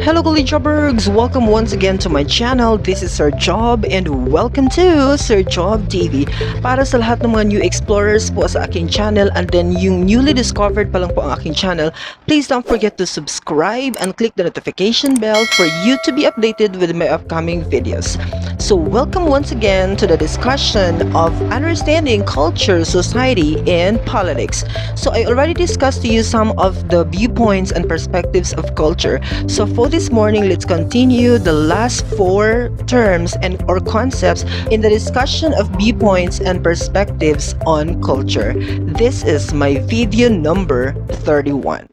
Hello jobbergs! Welcome once again to my channel. This is Sir Job and welcome to Sir Job TV. Para sa lahat ng mga new explorers po sa aking channel and then yung newly discovered pa lang po ang aking channel, please don't forget to subscribe and click the notification bell for you to be updated with my upcoming videos. So welcome once again to the discussion of understanding culture, society, and politics. So I already discussed to you some of the viewpoints and perspectives of culture. So for this morning, let's continue the last four terms and or concepts in the discussion of viewpoints and perspectives on culture. This is my video number 31.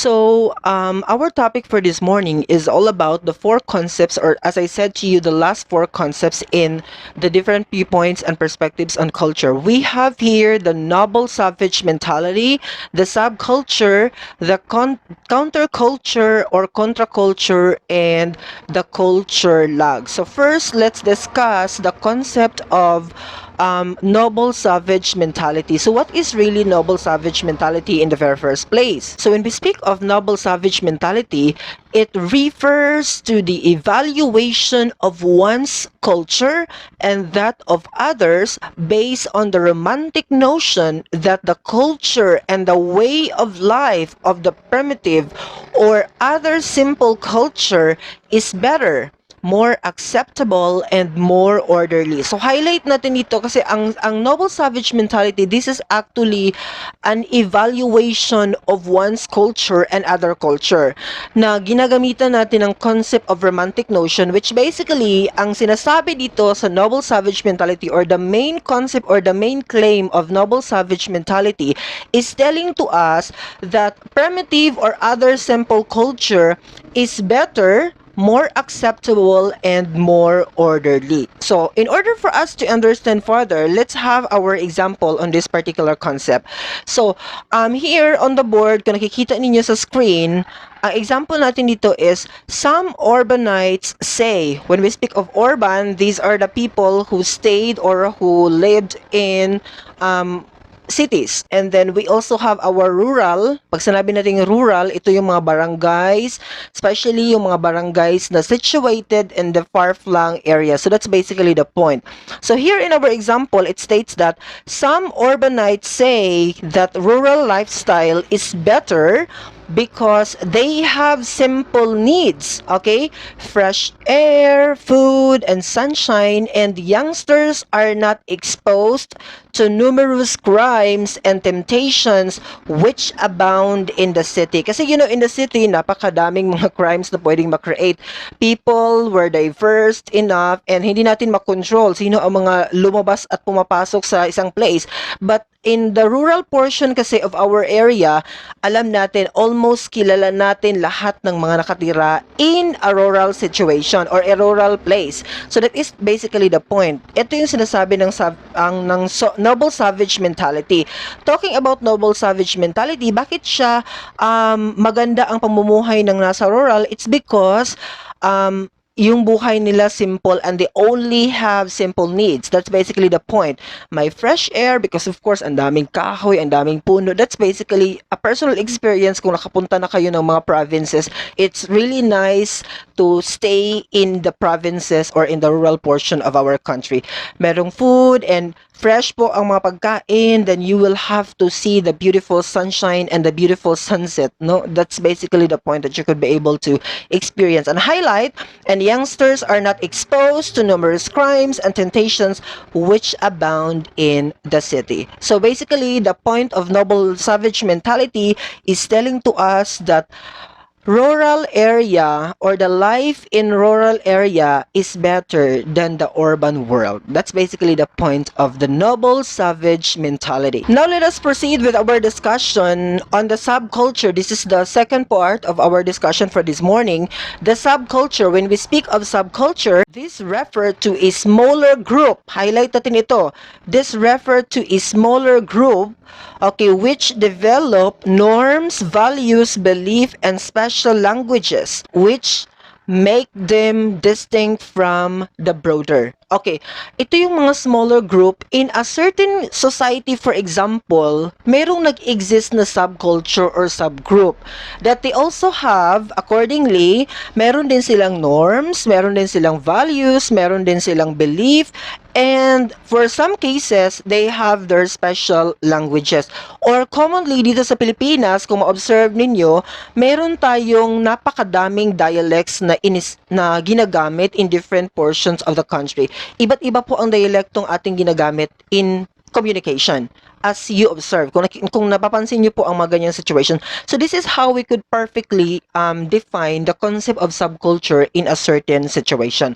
So, our topic for this morning is all about the four concepts, or as I said to you, the last four concepts in the different viewpoints and perspectives on culture. We have here the noble savage mentality, the subculture, the counterculture or contraculture, and the culture lag. So first, let's discuss the concept of noble savage mentality. So what is really noble savage mentality in the very first place? So when we speak of noble savage mentality, it refers to the evaluation of one's culture and that of others based on the romantic notion that the culture and the way of life of the primitive or other simple culture is better, more acceptable, and more orderly. So highlight natin ito kasi ang noble savage mentality, this is actually an evaluation of one's culture and other culture na ginagamitan natin ang concept of romantic notion, which basically ang sinasabi dito sa noble savage mentality or the main concept or the main claim of noble savage mentality is telling to us that primitive or other simple culture is better, more acceptable, and more orderly. So in order for us to understand further, let's have our example on this particular concept. So here on the board, kung nakikita ninyo sa screen, ang example natin dito is some urbanites say. When we speak of urban, these are the people who stayed or who lived in cities. And then we also have our rural. Pag sinabi natin rural, ito yung mga barangays, especially yung mga barangays na situated in the far-flung area. So that's basically the point. So here in our example, it states that some urbanites say that rural lifestyle is better because they have simple needs, okay? Fresh air, food, and sunshine, and youngsters are not exposed to numerous crimes and temptations which abound in the city. Kasi you know, in the city, napakadaming mga crimes na pwedeng makreate. People were diverse enough and hindi natin makontrol sino ang mga lumabas at pumapasok sa isang place. But in the rural portion kasi of our area, alam natin, almost kilala natin lahat ng mga nakatira in a rural situation or a rural place. So that is basically the point. Ito yung sinasabi ng noble savage mentality. Talking about noble savage mentality, bakit siya maganda ang pamumuhay ng nasa rural? It's because yung buhay nila simple and they only have simple needs. That's basically the point. May fresh air because of course ang daming kahoy, ang daming puno. That's basically a personal experience kung nakapunta na kayo ng mga provinces. It's really nice to stay in the provinces or in the rural portion of our country. Merong food and fresh po ang mga pagkain, then you will have to see the beautiful sunshine and the beautiful sunset, no? That's basically the point that you could be able to experience and highlight. And youngsters are not exposed to numerous crimes and temptations which abound in the city. So basically, the point of noble savage mentality is telling to us that rural area or the life in rural area is better than the urban world. That's basically the point of the noble savage mentality. Now let us proceed with our discussion on the subculture. This is the second part of our discussion for this morning. The subculture, when we speak of subculture, this refer to a smaller group. Highlight natin ito. This refer to a smaller group, okay, which develop norms, values, belief, and special languages which make them distinct from the broader. Okay, ito yung mga smaller group in a certain society. For example, merong nag-exist na subculture or subgroup that they also have accordingly. Meron din silang norms, meron din silang values, meron din silang belief, and for some cases, they have their special languages. Or commonly dito sa Pilipinas, kung ma-observe ninyo, meron tayong napakadaming dialects na ginagamit in different portions of the country. Iba't iba po ang dialektong ating ginagamit in communication as you observe. Kung napapansin niyo po ang mga ganyang situation. So this is how we could perfectly define the concept of subculture in a certain situation.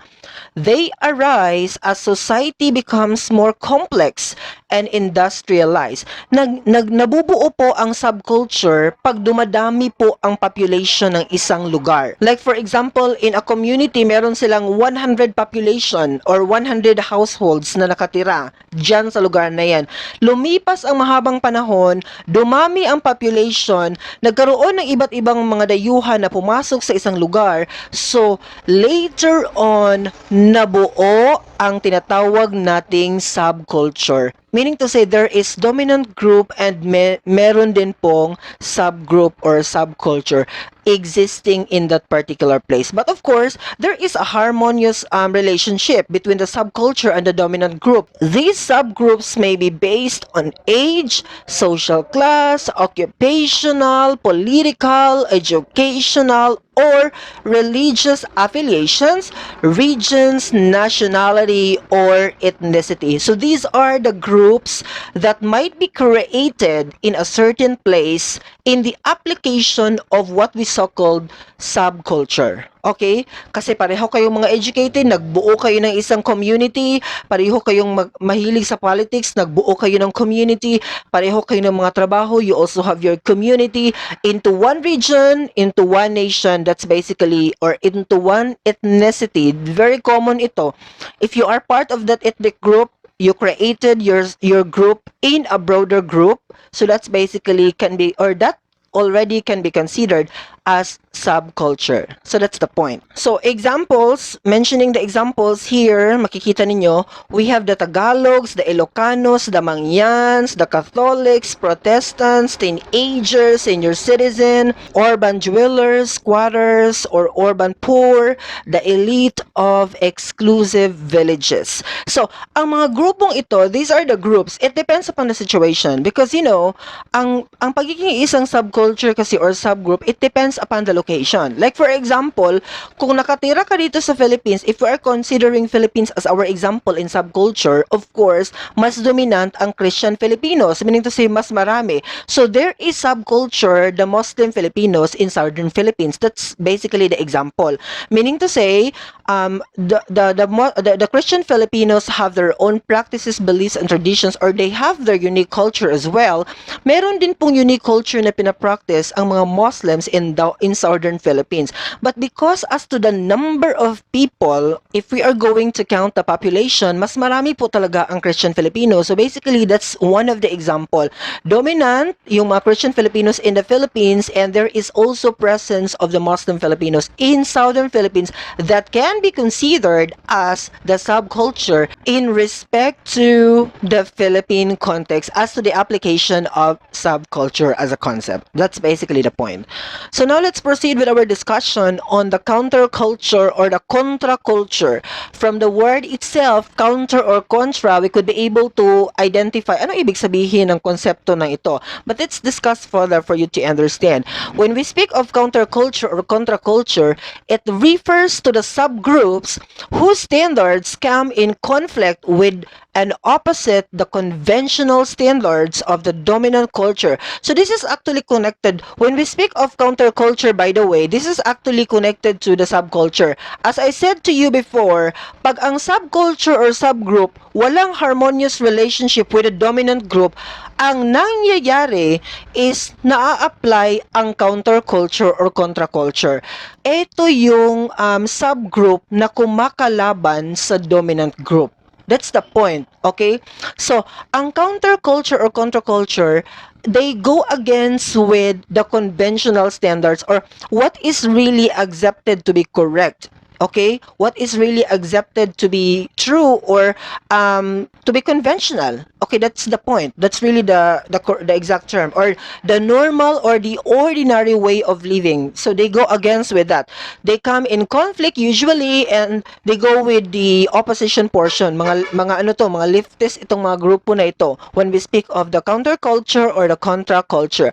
They arise as society becomes more complex and industrialized. Nabubuo po ang subculture pag dumadami po ang population ng isang lugar. Like for example, in a community, meron silang 100 population or 100 households na nakatira dyan sa lugar na yan. Lumipas ang mahabang panahon, dumami ang population, nagkaroon ng iba't ibang mga dayuhan na pumasok sa isang lugar. So, later on, nabuo ang tinatawag nating subculture. Meaning to say, there is dominant group and meron din pong subgroup or subculture existing in that particular place. But of course, there is a harmonious relationship between the subculture and the dominant group. These subgroups may be based on age, social class, occupational, political, educational, or religious affiliations, regions, nationality, or ethnicity. So these are the groups that might be created in a certain place in the application of what we so-called subculture. Okay? Kasi pareho kayong mga educated, nagbuo kayo ng isang community, pareho kayong mahilig sa politics, nagbuo kayo ng community, pareho kayo ng mga trabaho, you also have your community into one region, into one nation, that's basically, or into one ethnicity. Very common ito. If you are part of that ethnic group, you created your group in a broader group, so that's basically can be, or that already can be considered as subculture. So that's the point. So examples, mentioning the examples here, makikita ninyo, we have the Tagalogs, the Ilocanos, the Mangyans, the Catholics, Protestants, teen-agers, senior citizen, urban dwellers, squatters, or urban poor, the elite of exclusive villages. So, ang mga grupong ito, these are the groups. It depends upon the situation because, you know, ang pagiging isang subculture kasi or subgroup, it depends upon the location. Like for example, kung nakatira ka dito sa Philippines, if we are considering Philippines as our example in subculture, of course, mas dominant ang Christian Filipinos, meaning to say mas marami. So there is subculture, the Muslim Filipinos in Southern Philippines. That's basically the example. Meaning to say, the Christian Filipinos have their own practices, beliefs, and traditions, or they have their unique culture as well. Meron din pong unique culture na pinapractice ang mga Muslims in Southern Philippines. But because as to the number of people, if we are going to count the population, mas marami po talaga ang Christian Filipinos. So basically, that's one of the example. Dominant yung mga Christian Filipinos in the Philippines, and there is also presence of the Muslim Filipinos in Southern Philippines that can be considered as the subculture in respect to the Philippine context as to the application of subculture as a concept. That's basically the point. So now let's proceed with our discussion on the counterculture or the contraculture. From the word itself, counter or contra, we could be able to identify ano ibig sabihin ng konsepto na ito. But let's discuss further for you to understand. When we speak of counterculture or contraculture, it refers to the subgroups whose standards come in conflict with and opposite the conventional standards of the dominant culture. So this is actually connected. When we speak of counterculture, by the way, this is actually connected to the subculture. As I said to you before, pag ang subculture or subgroup walang harmonious relationship with the dominant group, ang nangyayari is naa-apply ang counterculture or contraculture. Ito yung subgroup na kumakalaban sa dominant group. That's the point, okay? So, ang counterculture or contraculture, they go against with the conventional standards or what is really accepted to be correct. Okay, what is really accepted to be true or to be conventional. Okay, that's the point. That's really the exact term, or the normal or the ordinary way of living. So they go against with that. They come in conflict usually, and they go with the opposition portion. Mga ano to, mga leftist itong mga grupo na ito when we speak of the counterculture or the contra-culture.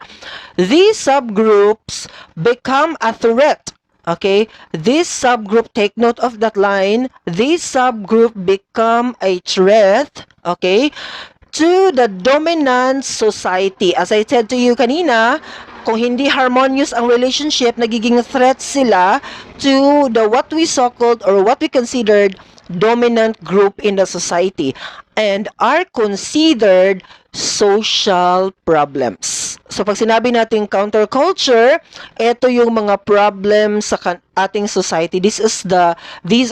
These subgroups become a threat. Okay, this subgroup, take note of that line, this subgroup become a threat, okay, to the dominant society. As I said to you kanina, kung hindi harmonious ang relationship, nagiging threat sila to the what we so-called or what we considered dominant group in the society and are considered social problems. So pag sinabi natin counterculture, ito yung mga problems sa ating society. These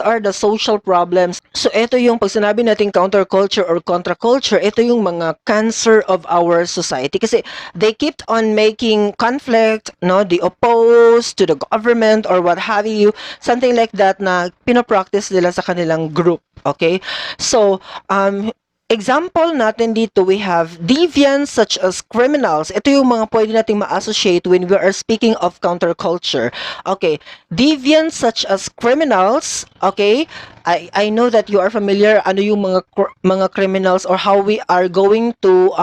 are the social problems. So ito yung pag sinabi natin counterculture or contraculture, ito yung mga cancer of our society kasi they keep on making conflict, no, they oppose to the government or what have you, something like that na pinopractice nila sa kanilang group. Okay? So, example natin dito, we have deviants such as criminals. Ito yung mga pwede nating ma-associate when we are speaking of counterculture. Okay, deviants such as criminals, okay? I know that you are familiar ano yung mga criminals or how we are going to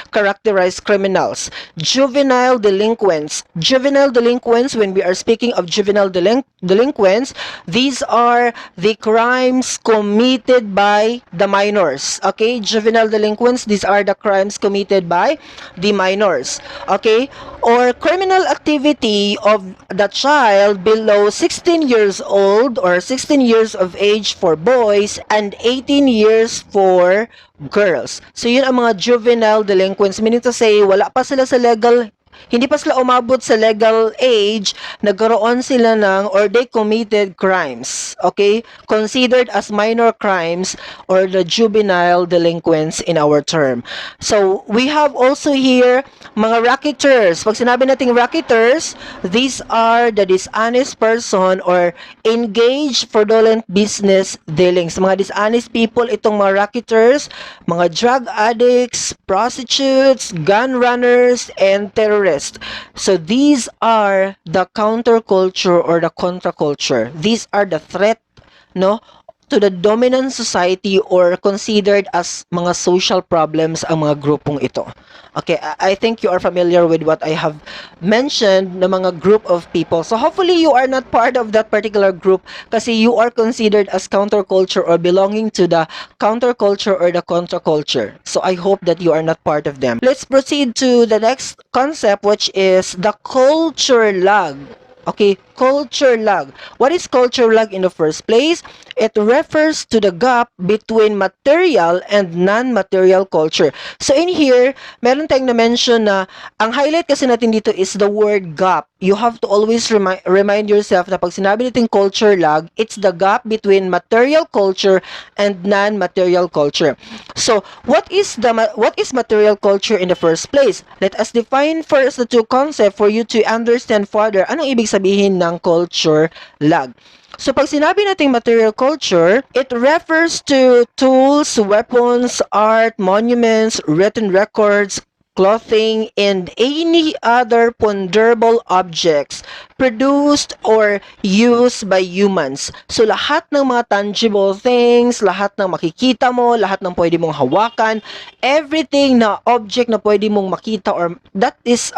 characterize criminals. Juvenile delinquents. Juvenile delinquents, when we are speaking of juvenile delinquents, these are the crimes committed by the minors. Okay, juvenile delinquents, these are the crimes committed by the minors. Okay, or criminal activity of the child below 16 years old or 16 years of age for boys and 18 years for girls. So yun ang mga juvenile delinquents, meaning to say wala pa sila sa legal, hindi pa sila umabot sa legal age, nagkaroon sila ng or they committed crimes. Okay? Considered as minor crimes or the juvenile delinquents in our term. So, we have also here mga racketeers. Pag sinabi nating racketeers, these are the dishonest person or engaged fraudulent business dealings. Mga dishonest people, itong mga racketeers, mga drug addicts, prostitutes, gun runners, and terrorists. So these are the counterculture or the contraculture. These are the threat, no, to the dominant society or considered as mga social problems ang mga grupong ito. Okay, I think you are familiar with what I have mentioned na mga group of people. So hopefully you are not part of that particular group kasi you are considered as counterculture or belonging to the counterculture or the contraculture. So I hope that you are not part of them. Let's proceed to the next concept, which is the culture lag. Okay, culture lag. What is culture lag in the first place? It refers to the gap between material and non-material culture. So in here, meron tayong na-mention na ang highlight kasi natin dito is the word gap. You have to always remind yourself na pag sinabi natin culture lag, it's the gap between material culture and non-material culture. So, what is material culture in the first place? Let us define first the two concepts for you to understand further anong ibig sabihin ng culture lag. So, pag sinabi nating material culture, it refers to tools, weapons, art, monuments, written records, clothing, and any other ponderable objects produced or used by humans. So, lahat ng mga tangible things, lahat ng makikita mo, lahat ng pwede mong hawakan, everything na object na pwede mong makita or that is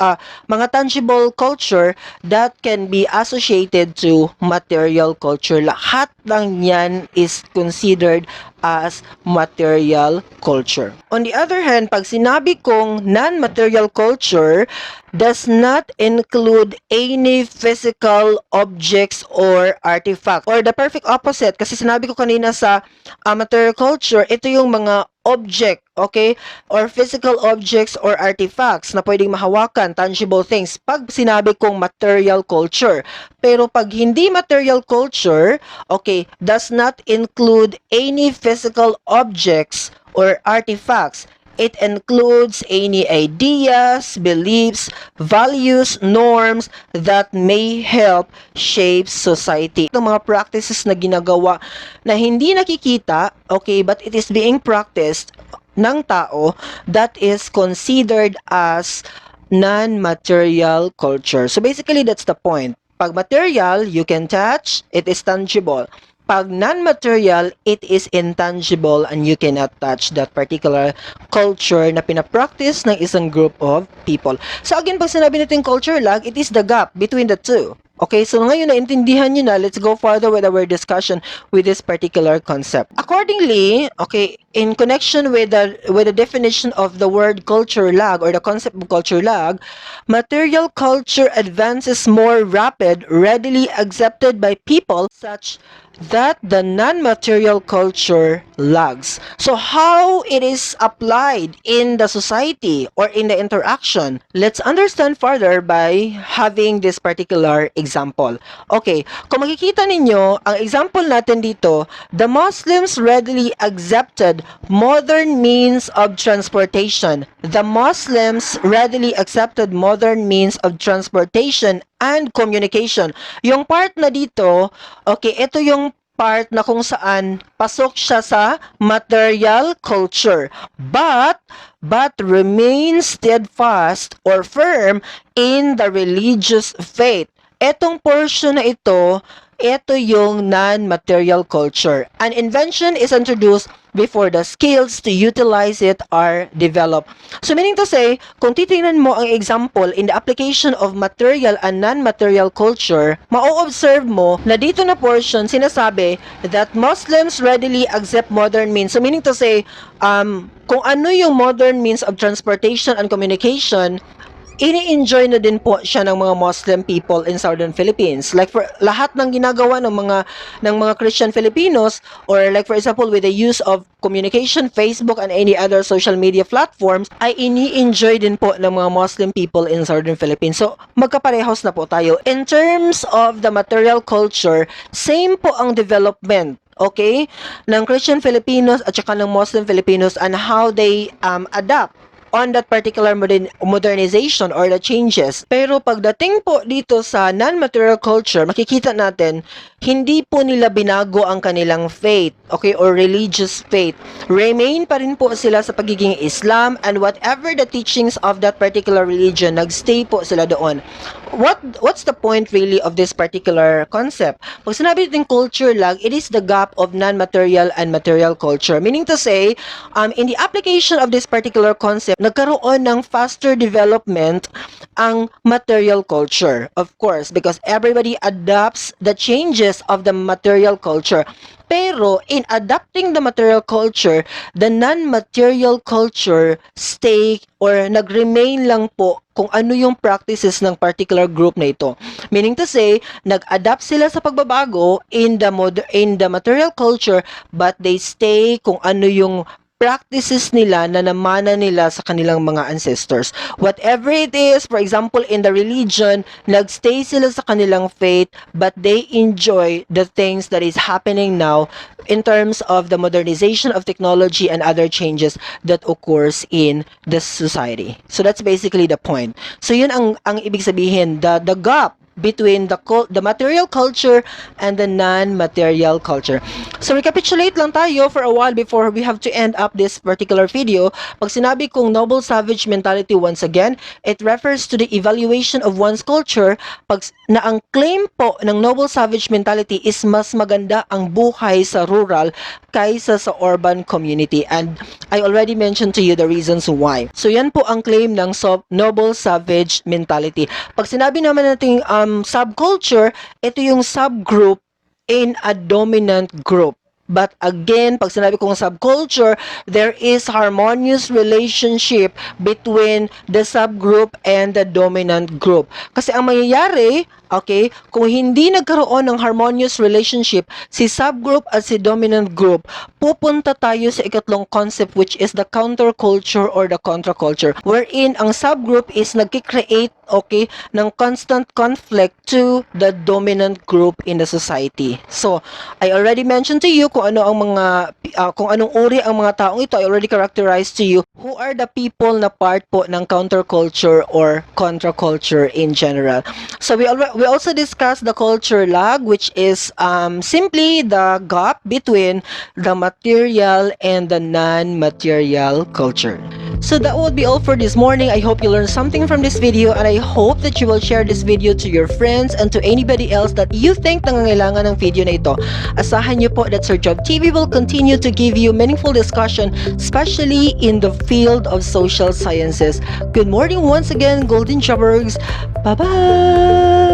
mga tangible culture that can be associated to material culture. Lahat ng yan is considered as material culture. On the other hand, pag sinabi kong non-material culture does not include any physical objects or artifacts. Or the perfect opposite, kasi sinabi ko kanina sa material culture, ito yung mga object, okay? Or physical objects or artifacts na pwedeng mahawakan, tangible things. Pag sinabi kong material culture. Pero pag hindi material culture, okay, does not include any physical objects or artifacts. It includes any ideas, beliefs, values, norms that may help shape society. Itong mga practices na ginagawa na hindi nakikita, okay, but it is being practiced ng tao, that is considered as non-material culture. So basically, that's the point. Pag material, you can touch, it is tangible. Pag non-material, it is intangible and you cannot touch that particular culture na pinapractice ng isang group of people. So again, pag sinabi natin culture lag, it is the gap between the two. Okay, so ngayon naintindihan nyo na, let's go further with our discussion with this particular concept. Accordingly, okay, in connection with the definition of the word culture lag or the concept of culture lag, material culture advances more rapid, readily accepted by people such that the non-material culture lags. So how it is applied in the society or in the interaction? Let's understand further by having this particular example. Okay, kung makikita ninyo, ang example natin dito, the Muslims readily accepted modern means of transportation. The Muslims readily accepted modern means of transportation and communication. Yung part na dito, okay, ito yung part na kung saan pasok siya sa material culture, but remains steadfast or firm in the religious faith. Etong portion na ito yung non-material culture. An invention is introduced before the skills to utilize it are developed. So meaning to say, kung titingnan mo ang example in the application of material and non-material culture, ma-observe mo na dito na portion sinasabi that Muslims readily accept modern means. So meaning to say, kung ano yung modern means of transportation and communication, ini-enjoy na din po siya ng mga Muslim people in Southern Philippines. Like for lahat ng ginagawa ng mga Christian Filipinos, or like for example with the use of communication, Facebook and any other social media platforms, ay ini-enjoy din po ng mga Muslim people in Southern Philippines. So magkaparehas na po tayo. In terms of the material culture, same po ang development, okay, ng Christian Filipinos at saka ng Muslim Filipinos and how they adapt on that particular modernization or the changes. Pero pagdating po dito sa non-material culture, makikita natin, hindi po nila binago ang kanilang faith, okay, or religious faith. Remain pa rin po sila sa pagiging Islam and whatever the teachings of that particular religion, nagstay po sila doon. What's the point really of this particular concept? Pag sinabi natin culture lag, it is the gap of non-material and material culture. Meaning to say, in the application of this particular concept, nagkaroon ng faster development ang material culture. Of course, because everybody adopts the changes of the material culture. Pero in adapting the material culture, the non-material culture stay or nag-remain lang po kung ano yung practices ng particular group na ito. Meaning to say, nag-adapt sila sa pagbabago in the material culture, but they stay kung ano yung practices nila na namana nila sa kanilang mga ancestors. Whatever it is, for example, in the religion, nagstay sila sa kanilang faith, but they enjoy the things that is happening now in terms of the modernization of technology and other changes that occurs in the society. So that's basically the point. So yun ang ibig sabihin, the gap between the material culture and the non-material culture. So recapitulate lang tayo for a while before we have to end up this particular video. Pag sinabi kong noble savage mentality, once again, it refers to the evaluation of one's culture na ang claim po ng noble savage mentality is mas maganda ang buhay sa rural kaysa sa urban community. And I already mentioned to you the reasons why. So yan po ang claim ng noble savage mentality. Pag sinabi naman natin subculture, ito yung subgroup in a dominant group. But again, pag sinabi kong subculture, there is harmonious relationship between the subgroup and the dominant group. Kasi ang mangyayari, Okay? Kung hindi nagkaroon ng harmonious relationship si subgroup at si dominant group, pupunta tayo sa ikatlong concept, which is the counterculture or the contraculture, wherein ang subgroup is nagki-create, okay, ng constant conflict to the dominant group in the society. So, I already mentioned to you kung ano ang mga kung anong uri ang mga taong ito. I already characterized to you who are the people na part po ng counterculture or contraculture in general. So we also discussed the culture lag, which is simply the gap between the material and the non-material culture. So that would be all for this morning. I hope you learned something from this video, and I hope that you will share this video to your friends and to anybody else that you think nangangailangan ng video na ito. Asahan niyo po that Sir Job TV will continue to give you meaningful discussion, especially in the field of social sciences. Good morning once again, Golden Jobbergs. Bye-bye!